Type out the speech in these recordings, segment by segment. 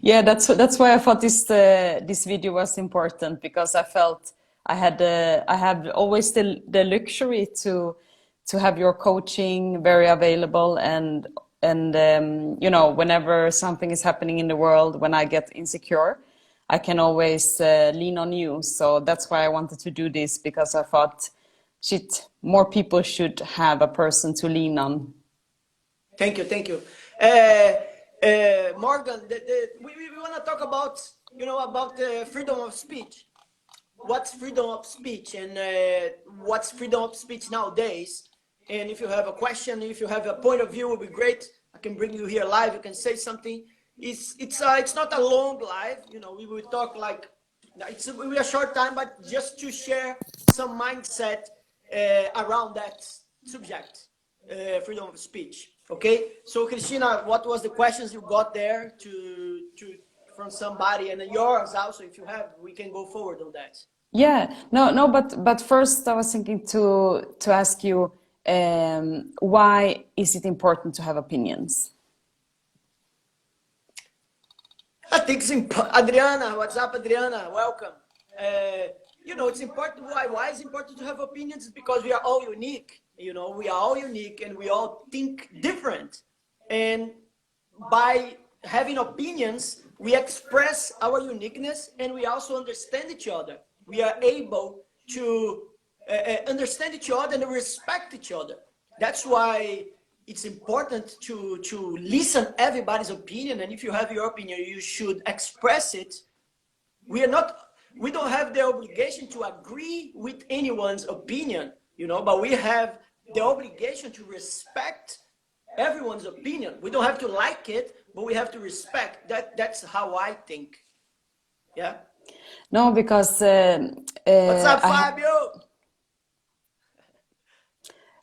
Yeah, that's why I thought this video was important because I felt I have always the luxury to have your coaching very available and you know, whenever something is happening in the world, when I get insecure, I can always lean on you. So that's why I wanted to do this because I thought, shit, more people should have a person to lean on. Thank you, thank you. Uh, Morgan, we want to talk about, you know, about freedom of speech. What's freedom of speech and what's freedom of speech nowadays? And if you have a question, if you have a point of view, it would be great. I can bring you here live. You can say something. It's not a long live. You know, we will talk like will be a short time, but just to share some mindset around that subject, freedom of speech. Okay. So, Christina, what was the questions you got there to from somebody, and yours also, if you have, we can go forward on that. Yeah, no, but first I was thinking to ask you, why is it important to have opinions? I think it's Adriana, what's up, Adriana? Welcome. Uh, you know, it's important. Why is it important to have opinions? Because we are all unique. You know, we are all unique and we all think different. And by having opinions, we express our uniqueness and we also understand each other. We are able to understand each other and respect each other. That's why it's important to listen everybody's opinion, and if you have your opinion, you should express it. We don't have the obligation to agree with anyone's opinion, you know, but we have the obligation to respect everyone's opinion. We don't have to like it, but we have to respect that. That's how I think. Yeah. No, because What's up, I Fabio?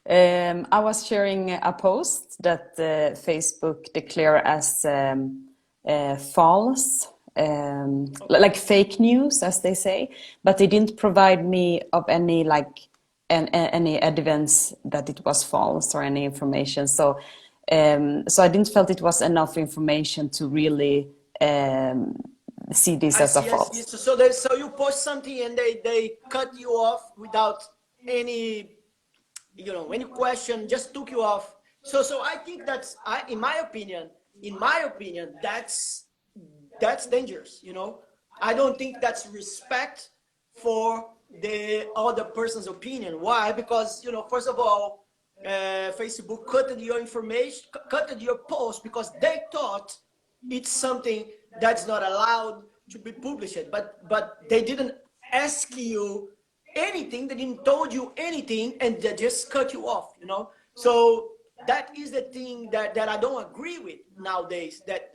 I was sharing a post that Facebook declare as false, Okay. like fake news, as they say, but they didn't provide me of any any evidence that it was false or any information. So so I didn't felt it was enough information to really see this I as a see, I see. false. So you post something and they cut you off without any, you know, any question, just took you off. So I think that's, in my opinion, that's dangerous. You know, I don't think that's respect for the other person's opinion. Why? Because, you know, first of all, Facebook cut your information, cut your post because they thought it's something that's not allowed to be published. But they didn't ask you anything, they didn't told you anything, and they just cut you off, you know. So that is the thing that I don't agree with nowadays, that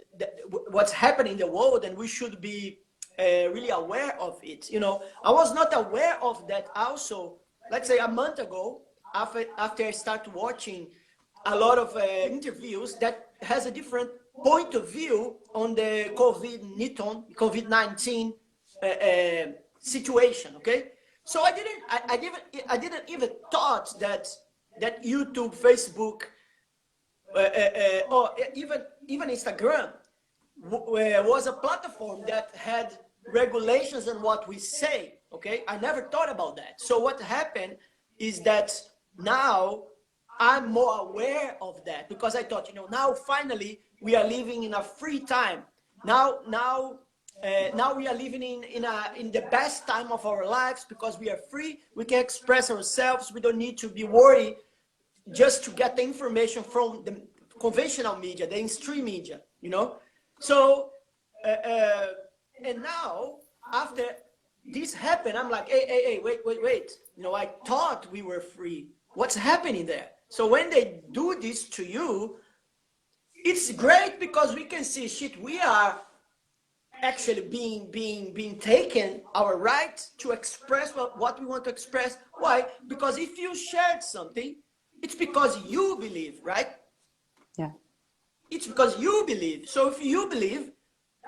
what's happening in the world, and we should be really aware of it, you know. I was not aware of that also, let's say a month ago, after I started watching a lot of interviews that has a different point of view on the COVID-19 situation. Okay, so I didn't even thought that YouTube, Facebook, or even Instagram was a platform that had regulations on what we say. Okay, I never thought about that. So what happened is that now I'm more aware of that, because I thought, you know, now finally we are living in a free time. Now we are living in the best time of our lives, because we are free. We can express ourselves. We don't need to be worried just to get the information from the conventional media, the mainstream media, you know. So and now after this happened, I'm like, hey, wait. You know, I thought we were free. What's happening there? So when they do this to you, it's great because we can see, shit, we are actually being taken our right to express what we want to express. Why? Because if you shared something, it's because you believe, right? Yeah. It's because you believe. So if you believe,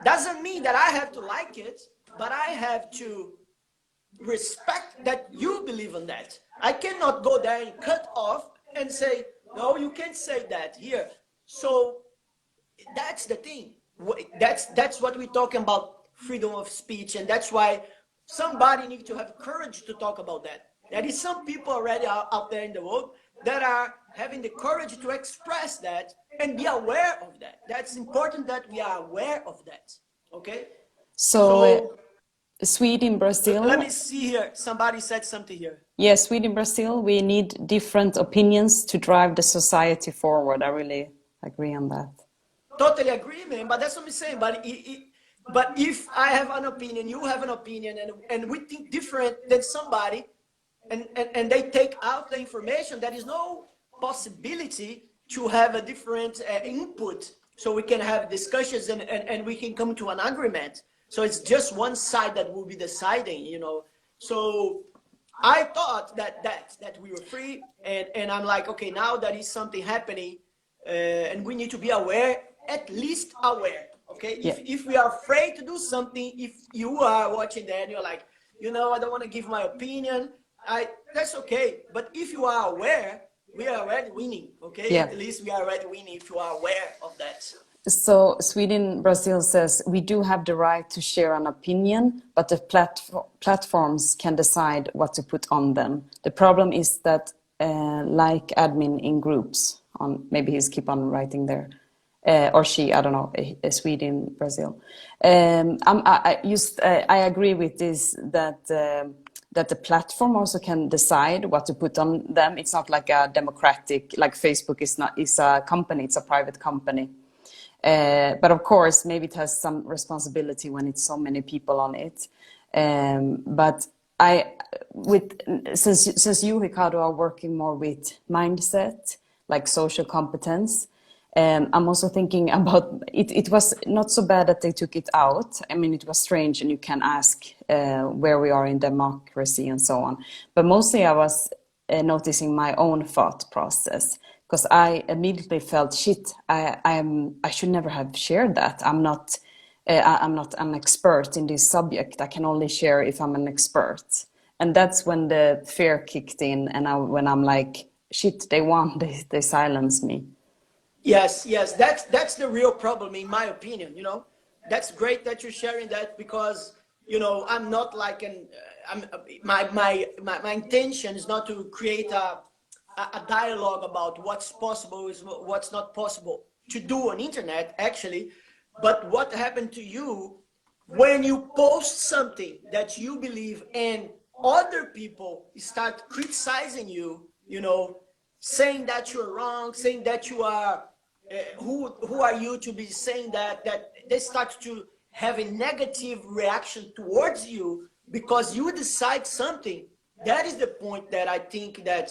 doesn't mean that I have to like it, but I have to respect that you believe in that. I cannot go there and cut off and say, no, you can't say that here. So that's the thing. That's what we're talking about, freedom of speech, and that's why somebody needs to have courage to talk about that. There is some people already out there in the world that are having the courage to express that and be aware of that. That's important that we are aware of that. Okay, So so Sweden, let Brazil. me see here. Somebody said something here. Yes, Sweden, Brazil, we need different opinions to drive the society forward. I really agree on that. Totally agree, man. But that's what I'm saying. But if I have an opinion, you have an opinion, and we think different than somebody, and they take out the information, there is no possibility to have a different input, so we can have discussions, and we can come to an agreement. So it's just one side that will be deciding, you know. So I thought that we were free, and I'm like, okay, now there is something happening, and we need to be aware, at least aware. Okay, Yeah. if we are afraid to do something, if you are watching that and you're like, you know, I don't want to give my opinion, that's okay. But if you are aware, we are already winning. Okay, Yeah. at least we are already winning if you are aware of that. So Sweden, Brazil says we do have the right to share an opinion, but the platforms can decide what to put on them. The problem is that, like admin in groups, on maybe he's keep on writing there, or she, I don't know, Sweden, Brazil. I agree with this that. That the platform also can decide what to put on them. It's not like a democratic, like Facebook is a company, it's a private company. But of course, maybe it has some responsibility when it's so many people on it. But since you, Ricardo, are working more with mindset, like social competence, I'm also thinking about it. It was not so bad that they took it out. I mean, it was strange, and you can ask where we are in democracy and so on. But mostly, I was noticing my own thought process, because I immediately felt, shit, I should never have shared that. I'm not an expert in this subject. I can only share if I'm an expert. And that's when the fear kicked in, and when I'm like, shit, they won, they silenced me. Yes, yes, that's the real problem, in my opinion. You know, that's great that you're sharing that, because you know I'm not like an my intention is not to create a dialogue about what's possible is what's not possible to do on internet, actually. But what happened to you when you post something that you believe and other people start criticizing you, you know, saying that you're wrong, saying that you are who are you to be saying that they start to have a negative reaction towards you because you decide something. That is the point that I think that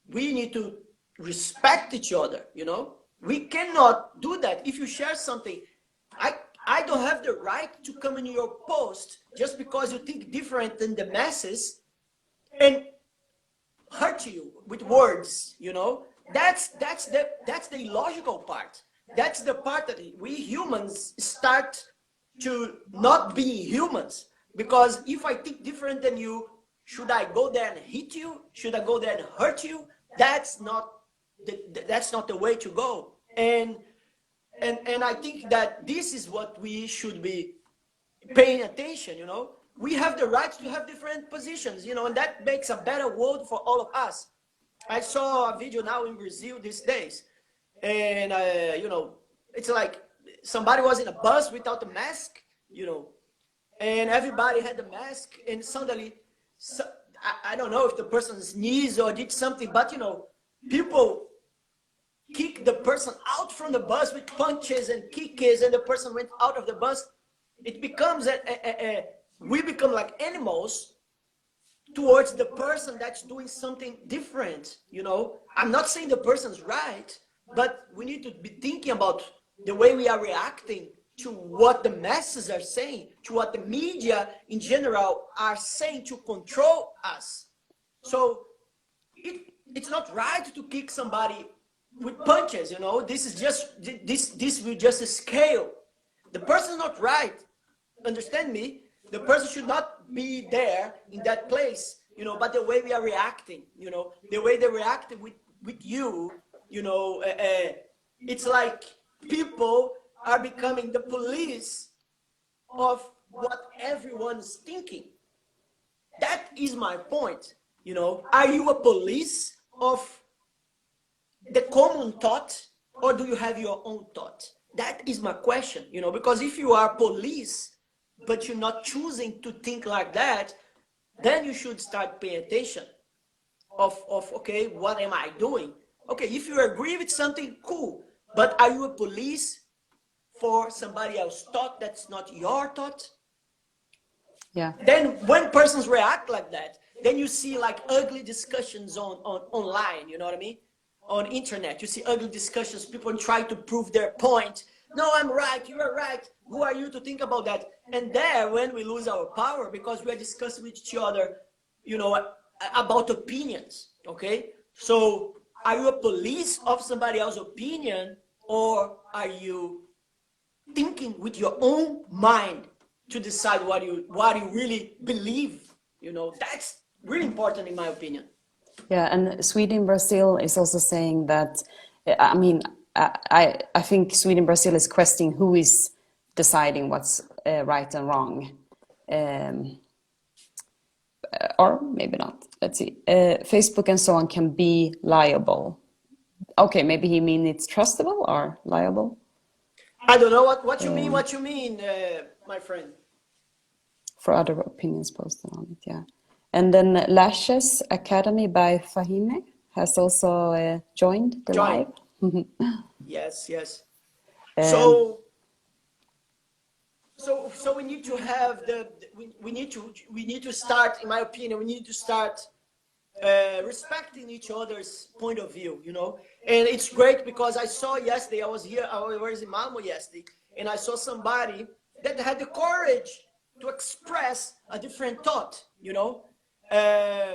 we need to respect each other, you know. We cannot do that. If you share something, i I don't have the right to come in your post just because you think different than the masses and hurt you with words, you know. That's the illogical part. That's the part that we humans start to not be humans, because if I think different than you, should I go there and hit you? Should I go there and hurt you? That's not the way to go. And I think that this is what we should be paying attention, you know. We have the right to have different positions, you know, and that makes a better world for all of us. I saw a video now in Brazil these days, and you know, it's like somebody was in a bus without a mask, you know, and everybody had the mask, and suddenly, so, I don't know if the person sneezed or did something, but you know, people kick the person out from the bus with punches and kicks, and the person went out of the bus. It becomes we become like animals towards the person that's doing something different, you know. I'm not saying the person's right, but we need to be thinking about the way we are reacting to what the masses are saying, to what the media in general are saying to control us. So it's not right to kick somebody with punches, you know. This is just this will just scale. The person's not right. Understand me? The person should not be there in that place, you know. But the way we are reacting, you know, the way they reacted with you, you know, it's like people are becoming the police of what everyone's thinking. That is my point. You know, are you a police of the common thought, or do you have your own thought? That is my question, you know, because if you are police, but you're not choosing to think like that, then you should start paying attention of okay, what am I doing? Okay, if you agree with something, cool. But are you a police for somebody else's thought that's not your thought? Yeah. Then when persons react like that, then you see like ugly discussions on online, you know what I mean? On internet, you see ugly discussions, people try to prove their point. No, I'm right, you are right. Who are you to think about that? And there, when we lose our power, because we are discussing with each other, you know, about opinions, okay? So are you a police of somebody else's opinion, or are you thinking with your own mind to decide what you really believe? You know, that's really important in my opinion. Yeah, and Sweden, Brazil is also saying that. I mean, I think Sweden, Brazil is questioning who is deciding what's right and wrong, um, or maybe not. Let's see. Facebook and so on can be liable. Okay, maybe he mean it's trustable or liable I don't know what you mean, my friend. for other opinions posted on it. Yeah, and then Lashes Academy by Fahime has also joined the Join. live. Yes, yes. Um, So so we need to have we need to start, in my opinion, we need to start respecting each other's point of view, you know. And it's great because I saw yesterday, I was in Malmo yesterday, and I saw somebody that had the courage to express a different thought, you know. Uh,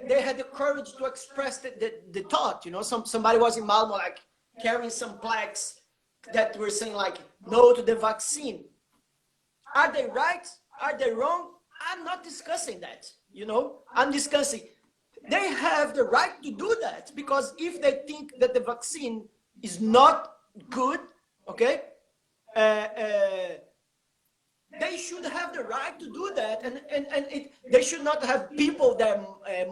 they had the courage to express the thought, you know. Somebody was in Malmo, like, carrying some plaques that were saying, like, no to the vaccine. Are they right? Are they wrong? I'm not discussing that, you know. I'm discussing they have the right to do that, because if they think that the vaccine is not good, okay, uh, uh, they should have the right to do that, and they should not have people that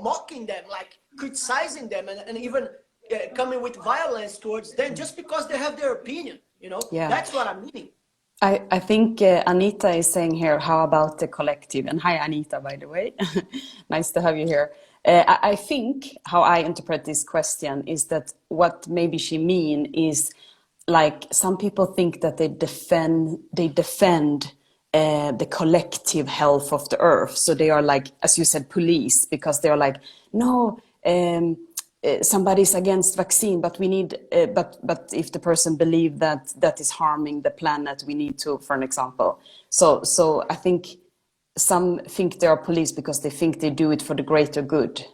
mocking them, like criticizing them, and even coming with violence towards them just because they have their opinion, you know. yeah. That's what I'm meaning. I think Anita is saying here, how about the collective? And hi, Anita, by the way. Nice to have you here. I think how I interpret this question is that what maybe she mean is, like, some people think that they defend the collective health of the earth. So they are, like, as you said, police, because they are like, no, somebody's against vaccine, but we need, but if the person believe that that is harming the planet, we need to, for an example. So I think some think they are police because they think they do it for the greater good,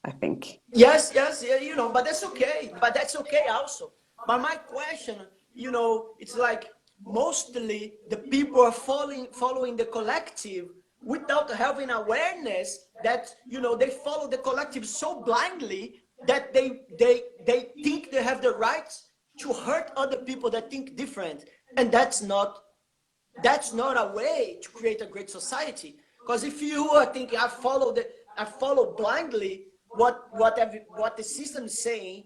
I think. Yes, yes, yeah, you know, but that's okay. But that's okay also. But my question, you know, it's like mostly the people are following the collective without having awareness that, you know, they follow the collective so blindly that they think they have the right to hurt other people that think different, and that's not a way to create a great society. Because if you are thinking, I follow blindly what the system is saying.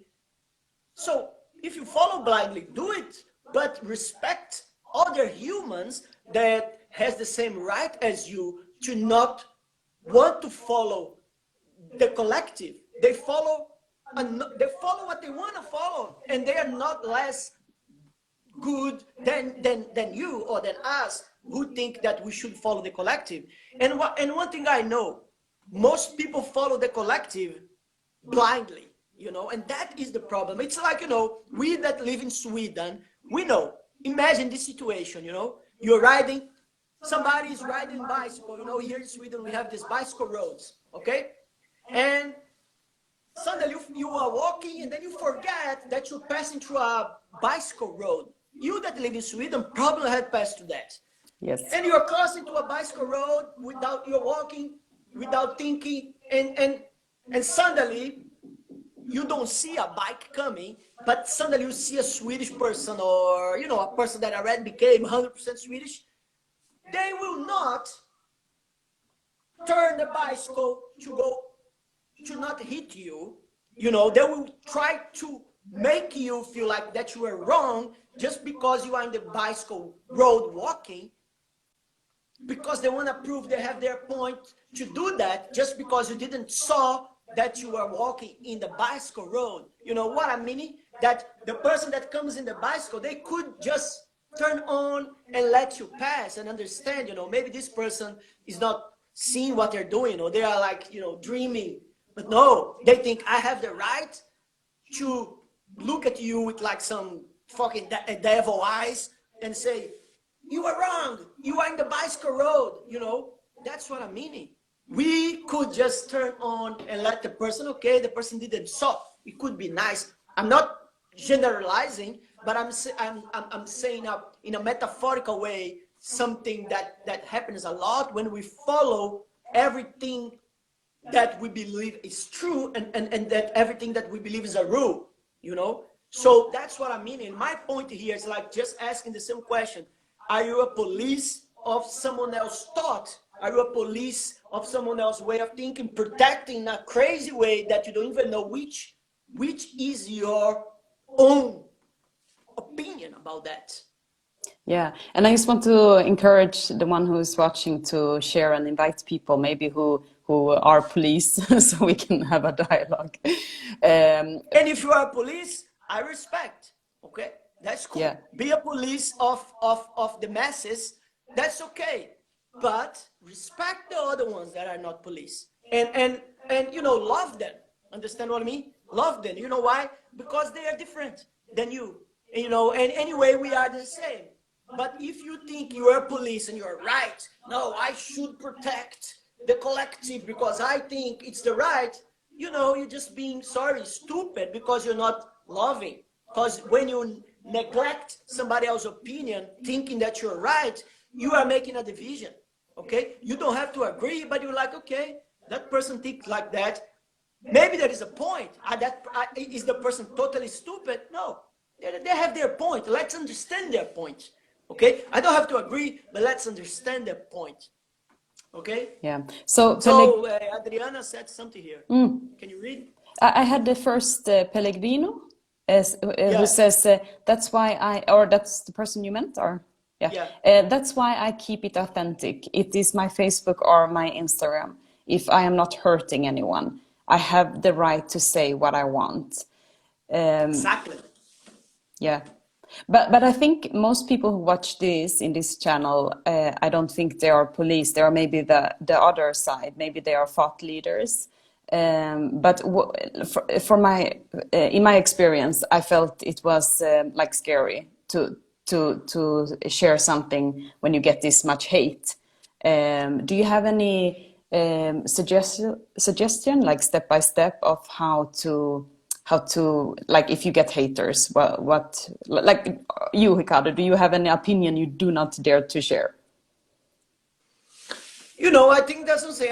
So if you follow blindly, do it, but respect other humans that has the same right as you to not want to follow the collective. They follow what they want to follow, and they are not less good than you or than us, who think that we should follow the collective. And one thing I know, most people follow the collective blindly, you know, and that is the problem. It's like, you know, we that live in Sweden, we know. Imagine this situation, you know, you're riding, somebody is riding bicycle, you know. Here in Sweden we have these bicycle roads, okay, and suddenly you are walking, and then you forget that you're passing through a bicycle road. You that live in Sweden probably had passed through that. Yes. And you're crossing to a bicycle road without, you're walking without thinking, and suddenly you don't see a bike coming, but suddenly you see a Swedish person, or a person that already became 100% Swedish, they will not turn the bicycle to not hit you. They will try to make you feel like that you are wrong just because you are in the bicycle road walking, because they want to prove they have their point to do that, just because you didn't saw that you were walking in the bicycle road. You know what I mean? That the person that comes in the bicycle, they could just turn on and let you pass and understand, maybe this person is not seeing what they're doing, or they are like, dreaming. But no, they think I have the right to look at you with like some fucking devil eyes and say, you are wrong, you are in the bicycle road. That's what I'm meaning. We could just turn on and let the person, okay, the person didn't saw. It could be nice. I'm not generalizing, but I'm saying in a metaphorical way, something that happens a lot when we follow everything that we believe is true, and that everything that we believe is a rule, So that's what I mean. And my point here is like just asking the same question. Are you a police of someone else's thought? Are you a police of someone else's way of thinking, protecting in a crazy way that you don't even know which is your own opinion about that? Yeah, and I just want to encourage the one who is watching to share and invite people, maybe who are police, so we can have a dialogue. And if you are police, I respect. Okay, that's cool. Yeah. Be a police of the masses. That's okay, but respect the other ones that are not police, and love them. Understand what I mean? Love them. You know why? Because they are different than you. And anyway, we are the same. But if you think you are police and you're right, no, I should protect the collective because I think it's the right, you're just being, stupid, because you're not loving. Because when you neglect somebody else's opinion, thinking that you're right, you are making a division, okay? You don't have to agree, but you're like, okay, that person thinks like that. Maybe there is a point. Is the person totally stupid? No, they have their point. Let's understand their point. Okay, I don't have to agree, but let's understand their point. Okay. Yeah. So Adriana said something here. Can you read? I had the first Pellegrino, who says that's why that's the person you meant, or that's why I keep it authentic. It is my Facebook or my Instagram. If I am not hurting anyone, I have the right to say what I want. Exactly. Yeah. But I think most people who watch this in this channel, I don't think they are police. They are maybe the other side. Maybe they are thought leaders. But in my experience, I felt it was like scary to share something when you get this much hate. Do you have any suggestion, like step by step, of how to like, if you get haters, what like you, Ricardo, do you have any opinion you do not dare to share? I think that's something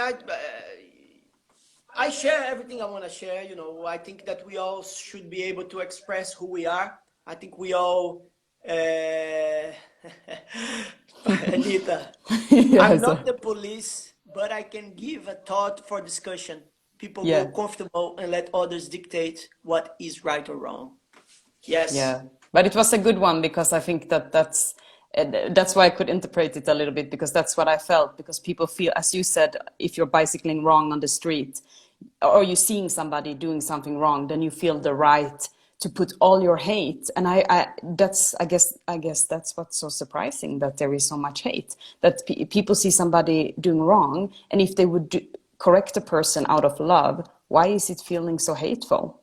I share everything I want to share. I think that we all should be able to express who we are. I think we all Anita, I'm not the police, but I can give a thought for discussion. People feel comfortable and let others dictate what is right or wrong. Yes. Yeah, but it was a good one, because I think that's why I could interpret it a little bit, because that's what I felt. Because people feel, as you said, if you're bicycling wrong on the street, or you're seeing somebody doing something wrong, then you feel the right to put all your hate. And I guess that's what's so surprising, that there is so much hate, that people see somebody doing wrong, and if they would correct a person out of love, why is it feeling so hateful?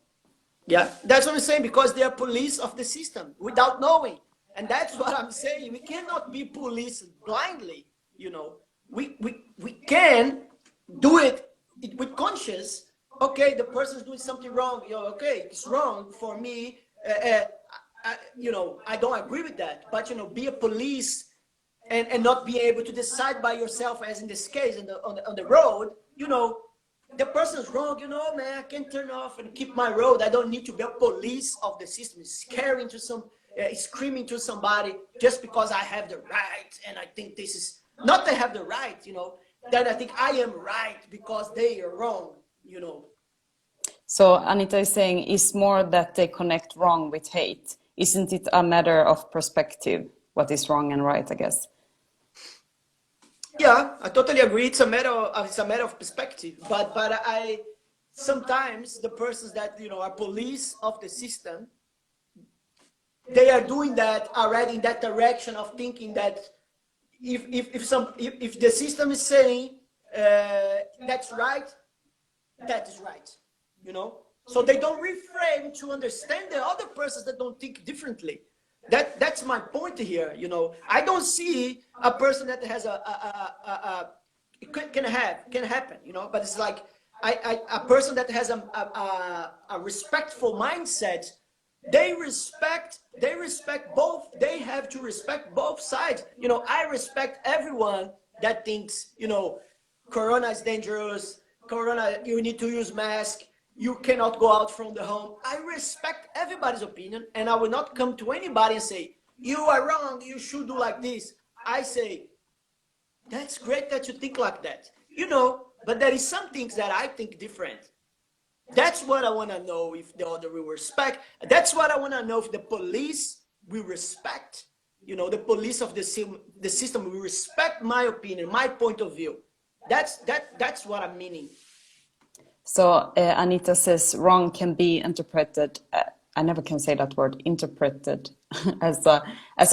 Yeah, that's what I'm saying, because they are police of the system without knowing. And that's what I'm saying. We cannot be police blindly. We can do it with conscience. Okay, the person's doing something wrong. Okay, it's wrong for me. I don't agree with that. But be a police and not be able to decide by yourself, as in this case, on the road. the person's wrong, man, I can turn off and keep my road. I don't need to be a police of the system, screaming to somebody just because I have the right. And I think this is not they have the right, then I think I am right because they are wrong. So Anita is saying it's more that they connect wrong with hate. Isn't it a matter of perspective? What is wrong and right, I guess. Yeah, I totally agree. It's a matter of perspective. But I sometimes the persons that are police of the system, they are doing that already in that direction of thinking that if the system is saying that's right, that is right. So they don't reframe to understand the other persons that don't think differently. That's my point here. I don't see a person that has it can happen. But it's like a person that has a respectful mindset. They respect both. They have to respect both sides. I respect everyone that thinks corona is dangerous. Corona, you need to use mask. You cannot go out from the home. I respect everybody's opinion, and I will not come to anybody and say, you are wrong, you should do like this. I say, that's great that you think like that, but there is some things that I think different. That's what I want to know, if the other will respect. That's what I want to know, if the police will respect, the police of the system will respect my opinion, my point of view. That's what I'm meaning. So Anita says wrong can be interpreted, I never can say that word, interpreted, as a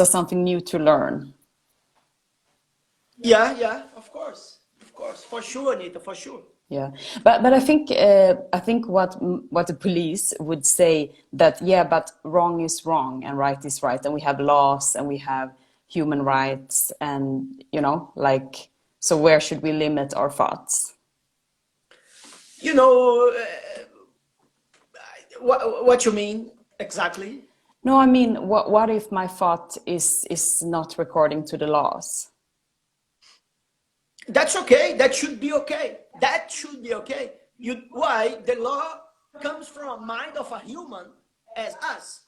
something new to learn. Yeah, of course, for sure, Anita, for sure. Yeah, but I think what the police would say, that but wrong is wrong and right is right, and we have laws and we have human rights, and so where should we limit our thoughts? What you mean exactly? No, I mean, what if my thought is not according to the laws? That's okay. That should be okay. Why? The law comes from a mind of a human as us.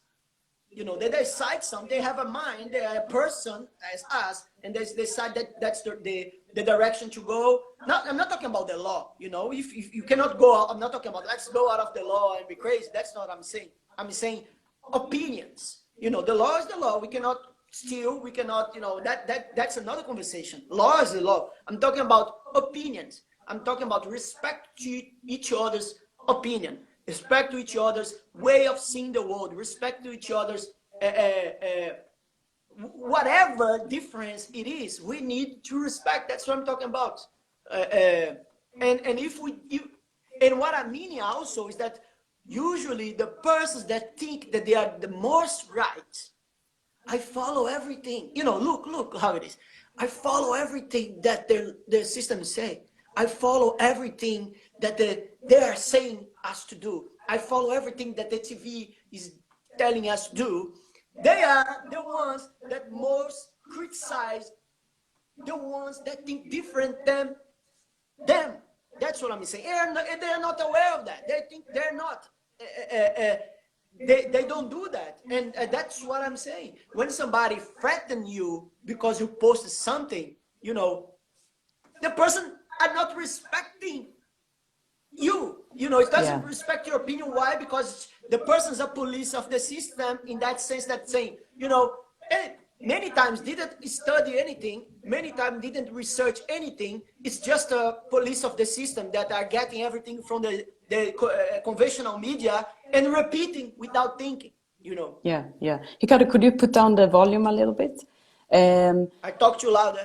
They decide something. They have a mind. They are a person as us, and they decide that that's the direction to go. I'm not talking about the law. If you cannot go out, I'm not talking about let's go out of the law and be crazy. That's not what I'm saying. I'm saying opinions. The law is the law. We cannot steal. We cannot. That's another conversation. Law is the law. I'm talking about opinions. I'm talking about respect to each other's opinion. Respect to each other's way of seeing the world. Respect to each other's whatever difference it is. We need to respect. That's what I'm talking about. And what I mean also is that usually the persons that think that they are the most right, I follow everything. Look how it is. I follow everything that the system say. I follow everything that they are saying us to do. I follow everything that the TV is telling us to do. They are the ones that most criticize, the ones that think different than them. That's what I'm saying. And they're not aware of that. They think they're not. They don't do that. And that's what I'm saying. When somebody threatens you because you posted something, the person are not respecting you. It doesn't respect your opinion. Why? Because the person's a police of the system, in that sense, that saying, many times didn't study anything, many times didn't research anything. It's just a police of the system that are getting everything from the conventional media and repeating without thinking. Yeah. Ricardo, could you put down the volume a little bit? I talk too loud.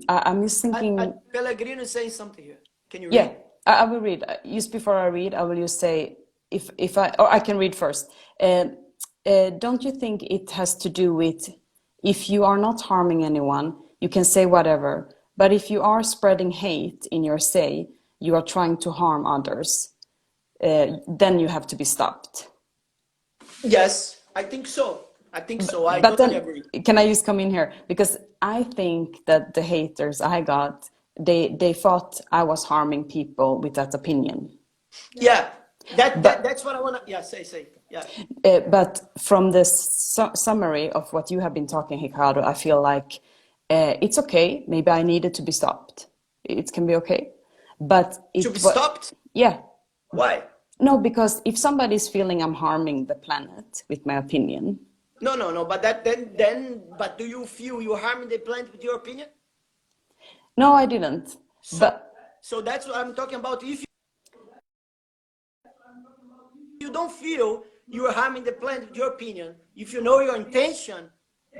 I'm just thinking. Pellegrino is saying something here. Can you read? Yeah, I will read. Just before I read, I will just say, I can read first. Don't you think it has to do with, if you are not harming anyone, you can say whatever. But if you are spreading hate in your say, you are trying to harm others. Then you have to be stopped. Yes, I think so. I totally agree. Can I just come in here? Because I think that the haters I got, they thought I was harming people with that opinion. Yeah, But that's what I want to, yeah, say, yeah. but from the summary of what you have been talking, Ricardo, I feel like it's okay. Maybe I needed to be stopped. It can be okay, but To be it was, stopped? yeah. Why? No, because if somebody's feeling I'm harming the planet with my opinion, No, but but do you feel you're harming the planet with your opinion? no, I didn't. So, But so that's what I'm talking about. If you don't feel you are harming the planet with your opinion, if you know your intention,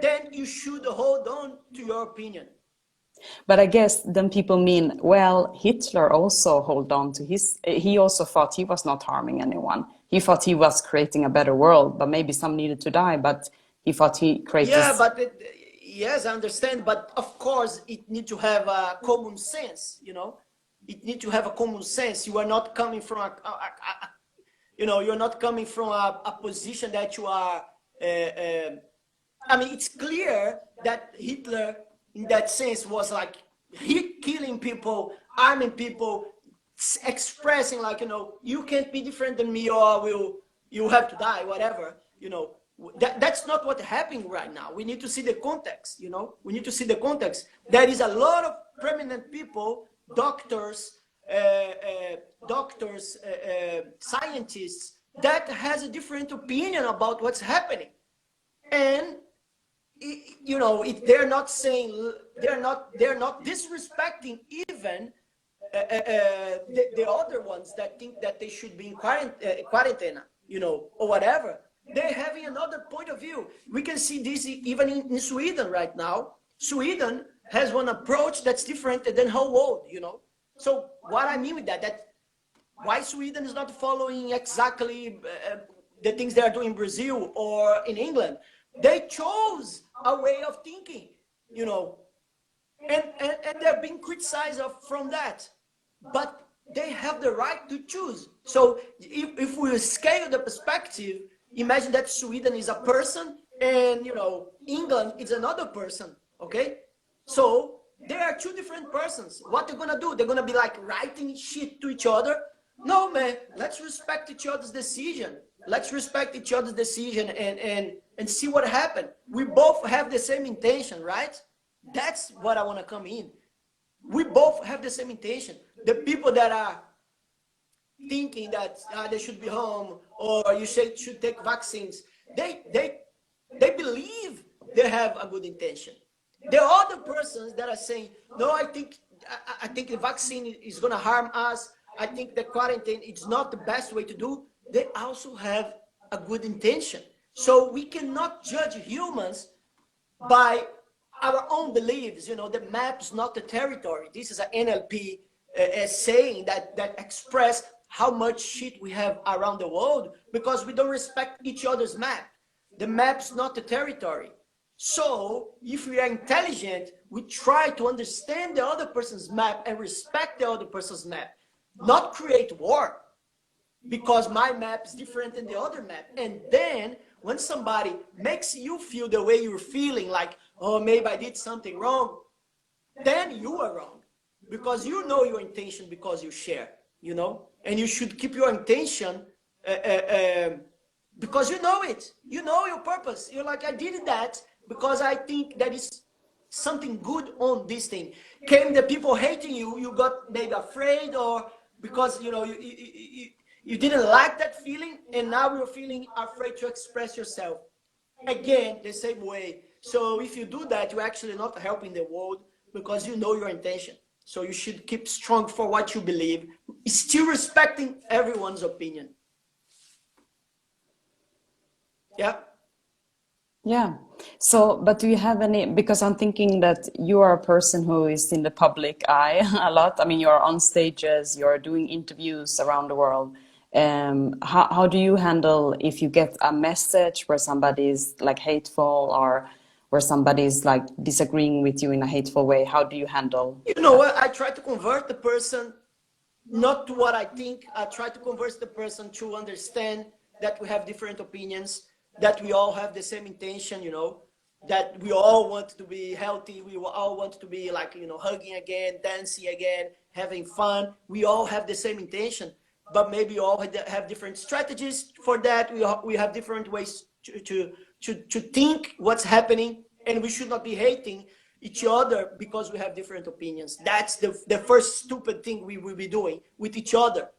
then you should hold on to your opinion. But I guess then people mean, well, Hitler also hold on to his, he also thought he was not harming anyone. He thought he was creating a better world, but maybe some needed to die, but he thought he created. Yeah, but yes, I understand. But of course, it need to have a common sense. It need to have a common sense. You are not coming from you're not coming from a position that you are. I mean, it's clear that Hitler, in that sense, was like he killing people, arming people, expressing like, you can't be different than me, or you have to die, whatever. That's not what happening right now. We need to see the context. We need to see the context. There is a lot of prominent people, doctors, scientists, that has a different opinion about what's happening. And if they're not saying, they're not disrespecting even the other ones that think that they should be in quarantine, or whatever. They're having another point of view. We can see this even in Sweden right now. Sweden has one approach that's different than whole world. So what I mean with that why Sweden is not following exactly the things they are doing in Brazil or in England. They chose a way of thinking, and they're being criticized from that. But they have the right to choose. So if we scale the perspective, imagine that Sweden is a person and, England is another person, okay? So there are two different persons. What they're gonna do? They're gonna be like writing shit to each other? No, man, let's respect each other's decision. Let's respect each other's decision and see what happened. We both have the same intention, right? That's what I want to come in. We both have the same intention. The people that are thinking that they should be home or you should take vaccines, they believe they have a good intention. The other persons that are saying, no, I think the vaccine is going to harm us. I think the quarantine is not the best way to do. They also have a good intention. So we cannot judge humans by our own beliefs. The map's not the territory. This is an NLP saying that express how much shit we have around the world because we don't respect each other's map. The map's not the territory. So if we are intelligent, we try to understand the other person's map and respect the other person's map, not create war because my map is different than the other map. And then when somebody makes you feel the way you're feeling, like, oh, maybe I did something wrong, then you are wrong because you know your intention because you share, and you should keep your intention because you know it. You know your purpose. You're like, I did that because I think that is something good on this thing. Came the people hating you, you got maybe afraid or because, you didn't like that feeling and now you're feeling afraid to express yourself. Again, the same way. So if you do that, you're actually not helping the world because you know your intention. So you should keep strong for what you believe, still respecting everyone's opinion. Yeah. yeah. So, but do you have any, because I'm thinking that you are a person who is in the public eye a lot. I mean, you're on stages, you're doing interviews around the world. How do you handle if you get a message where somebody is like hateful or where somebody is like disagreeing with you in a hateful way? How do you handle You know that? what? I try to convert the person not to what I think. I try to convert the person to understand that we have different opinions, that we all have the same intention, that we all want to be healthy. We all want to be like, hugging again, dancing again, having fun. We all have the same intention, but maybe we all have different strategies for that. We have different ways to think what's happening, and we should not be hating each other because we have different opinions. That's the first stupid thing we will be doing with each other.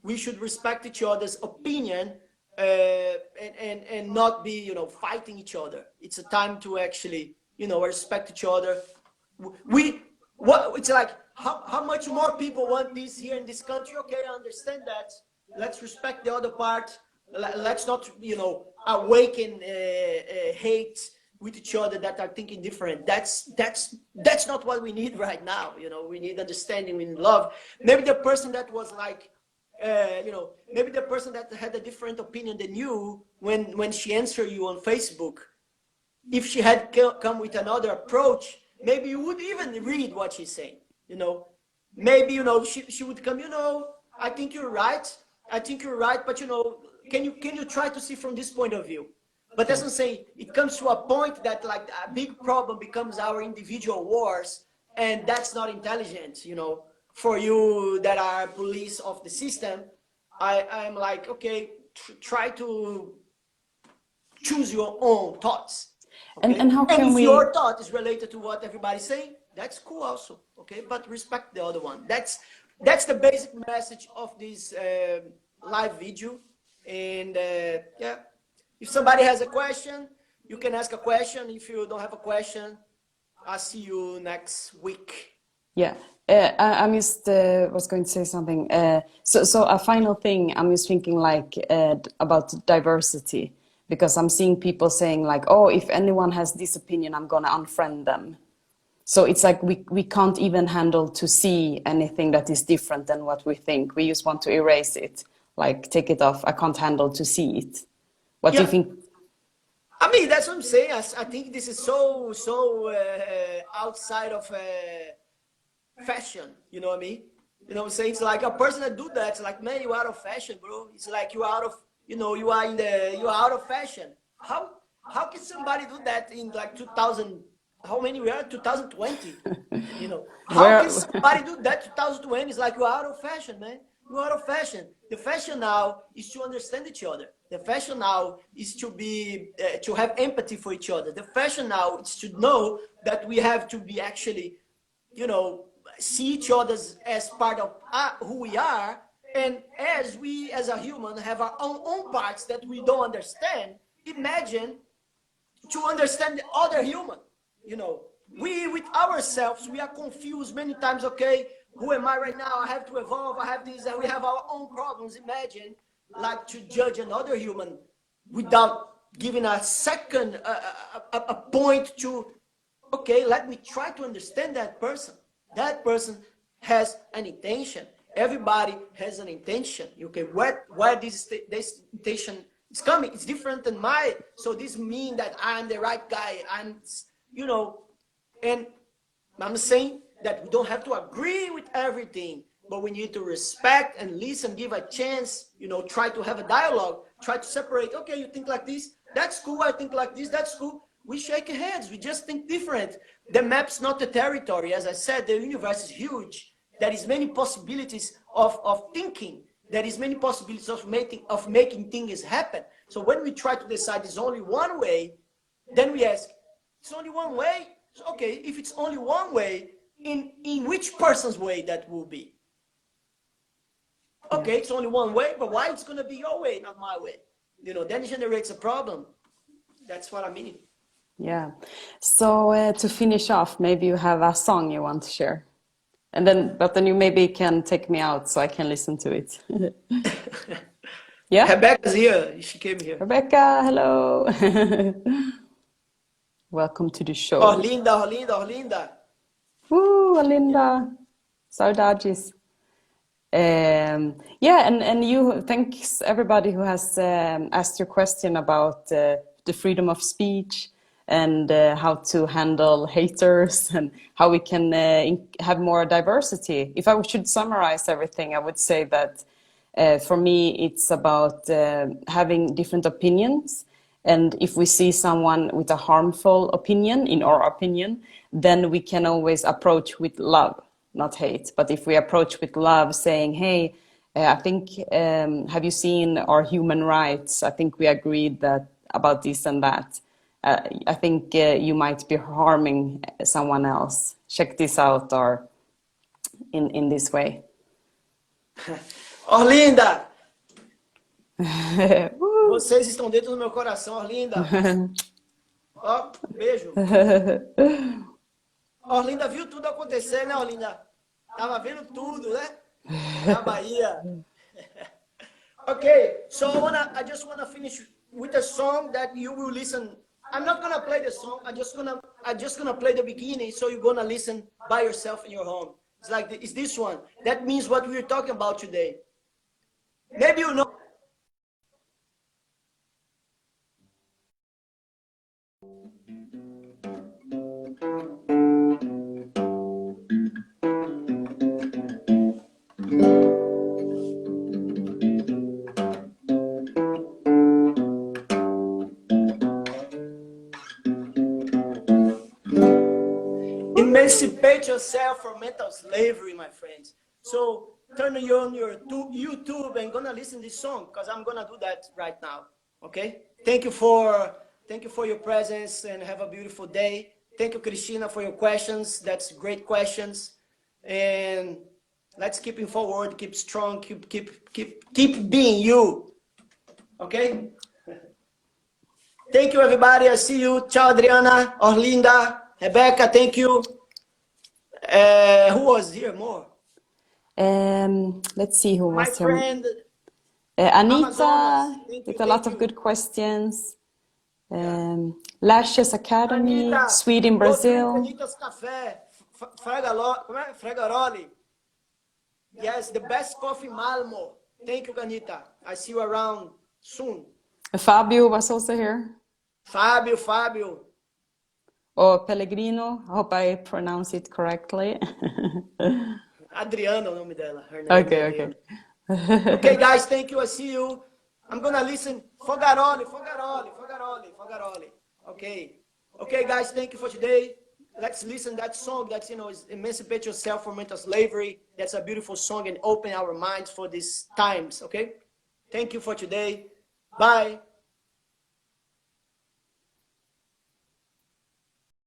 We should respect each other's opinion, and not be fighting each other. It's a time to actually respect each other. It's like, how much more people want this here in this country? Okay, I understand that. Let's respect the other part. Let's not awaken hate with each other that are thinking different. That's not what we need right now. We need understanding, we need love. Maybe the person that was like, maybe the person that had a different opinion than you, when she answered you on Facebook, if she had come with another approach, maybe you would even read what she's saying. Maybe she would come, I think you're right, but can you try to see from this point of view? But that's what I'm saying. It comes to a point that like a big problem becomes our individual wars, and that's not intelligent. For you that are police of the system, I'm like, okay, try to choose your own thoughts. Okay? And how can if we... your thought is related to what everybody's saying, that's cool also. Okay, but respect the other one. That's the basic message of this live video. And yeah, if somebody has a question, you can ask a question. If you don't have a question, I'll see you next week. Yeah, I'm just was going to say something. So a final thing, I'm just thinking like about diversity, because I'm seeing people saying like, oh, if anyone has this opinion, I'm gonna unfriend them. So it's like we can't even handle to see anything that is different than what we think. We just want to erase it, like take it off. I can't handle to see it. What do you think? I mean, that's what I'm saying. I think this is so outside of fashion. You know what I mean? You know what I'm saying? It's like a person that do that. It's like, man, you're out of fashion, bro. It's like you're out of, you are out of fashion. How can somebody do that in like 2000? How many we are? 2020. How can somebody do that 2020? It's like you're out of fashion, man. You're out of fashion. The fashion now is to understand each other. The fashion now is to be to have empathy for each other. The fashion now is to know that we have to be actually, see each other as part of who we are, and as we as a human have our own parts that we don't understand. Imagine to understand the other human. We with ourselves, we are confused many times. Okay, who am I right now? I have to evolve. I have this, and we have our own problems. Imagine like to judge another human without giving a second a point to, okay, let me try to understand that person. That person has an intention. Everybody has an intention. Okay, where this intention is coming, it's different than mine. So this means that I'm the right guy. And I'm saying that we don't have to agree with everything, but we need to respect and listen, give a chance, try to have a dialogue, try to separate. Okay, you think like this, that's cool. I think like this, that's cool. We shake hands, we just think different. The map's not the territory. As I said, the universe is huge. There is many possibilities of thinking. There is many possibilities of making things happen. So when we try to decide there's only one way, then we ask, it's only one way? So, okay, if it's only one way, in which person's way that will be? Okay, it's only one way, but why it's going to be your way, not my way? Then it generates a problem. That's what I mean. Yeah. So to finish off, maybe you have a song you want to share. But then you maybe can take me out so I can listen to it. Yeah? Rebecca's here. She came here. Rebecca, hello. Welcome to the show. Orlinda. Orlinda. Saudades. Yeah, and you, thanks everybody who has asked your question about the freedom of speech and how to handle haters and how we can have more diversity. If I should summarize everything, I would say that for me, it's about having different opinions And if we see someone with a harmful opinion, in our opinion, then we can always approach with love, not hate. But if we approach with love, saying, hey, I think, have you seen our human rights? I think we agreed that about this and that. I think you might be harming someone else. Check this out, or in this way. Orlinda, vocês estão dentro do meu coração, Orlinda. Ó, beijo. Orlinda viu tudo acontecer, né, Orlinda? Tava vendo tudo, né? Na Bahia. Okay, so I just wanna finish with a song that you will listen. I'm not gonna play the song. I'm just gonna play the beginning, so you're gonna listen by yourself in your home. It's like it's this one. That means what we're talking about today. Maybe you know. Emancipate yourself from mental slavery, my friends. So turn on your YouTube and gonna listen to this song, because I'm gonna do that right now. Okay? Thank you for your presence, and have a beautiful day. Thank you, Christina, for your questions. That's great questions. And let's keep it forward, keep strong, keep being you. Okay? Thank you, everybody. I see you. Ciao, Adriana, Orlinda, Rebecca, thank you. Who was here more? Let's see who My was here. friend Anita, Amazonas. with a lot of good questions. Lashes Academy, Anita, Sweden, go drink Brazil. Anita's Café, Fregaroli. Yes, the best coffee in Malmo. Thank you, Anita. I see you around soon. Fabio was also here. Fabio. Oh, Pellegrino, I hope I pronounce it correctly. Adriana, o nome dela. Her name Okay. Okay, guys, thank you. I see you. I'm gonna listen. Fogaroli. Okay, guys, thank you for today. Let's listen that song that's, is Emancipate Yourself from Mental Slavery. That's a beautiful song, and open our minds for these times, okay? Thank you for today. Bye.